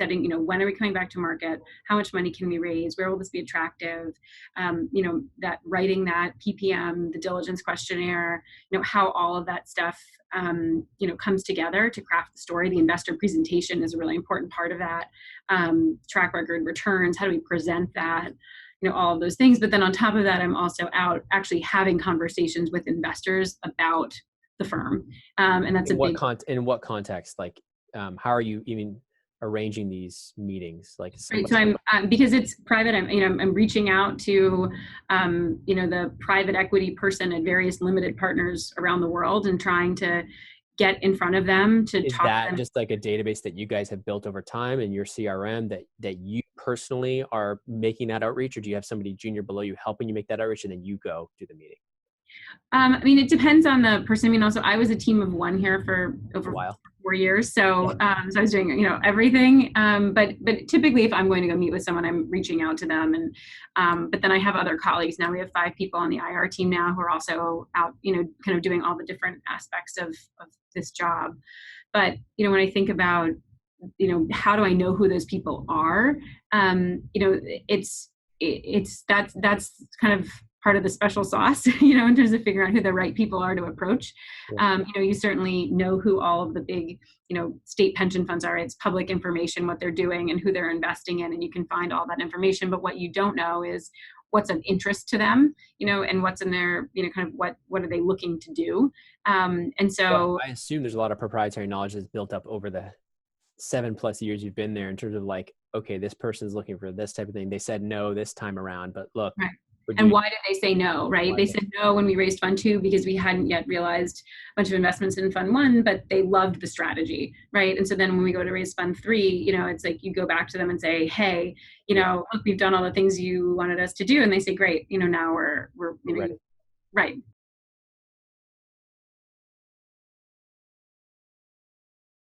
setting, when are we coming back to market? How much money can we raise? Where will this be attractive? That writing that PPM, the diligence questionnaire, how all of that stuff, comes together to craft the story. The investor presentation is a really important part of that. Track record, returns, how do we present that? All of those things. But then on top of that, I'm also out actually having conversations with investors about the firm. And that's in what context? Like, how are you even arranging these meetings? Like, right. So I'm because it's private. I'm reaching out to, the private equity person at various limited partners around the world and trying to get in front of them to talk to them. Is that just like a database that you guys have built over time in your CRM that you personally are making that outreach, or do you have somebody junior below you helping you make that outreach and then you go do the meeting? It depends on the person. Also, I was a team of one here for over 4 years. So, so I was doing, everything. But typically if I'm going to go meet with someone, I'm reaching out to them. And, but then I have other colleagues now. We have 5 people on the IR team now who are also out, kind of doing all the different aspects of this job. But, when I think about, how do I know who those people are? It's that's kind of part of the special sauce, in terms of figuring out who the right people are to approach. Yeah. You certainly know who all of the big, state pension funds are. It's public information, what they're doing and who they're investing in, and you can find all that information. But what you don't know is what's of interest to them, and what's in their, kind of what are they looking to do? And so I assume there's a lot of proprietary knowledge that's built up over the 7+ years you've been there in terms of like, okay, this person's looking for this type of thing. They said no this time around, but look. Right. And why did they say no, right? They said no when we raised fund 2 because we hadn't yet realized a bunch of investments in fund 1, but they loved the strategy, right? And so then when we go to raise fund 3, it's like you go back to them and say, hey, look, we've done all the things you wanted us to do. And they say, great, now we're ready. Right.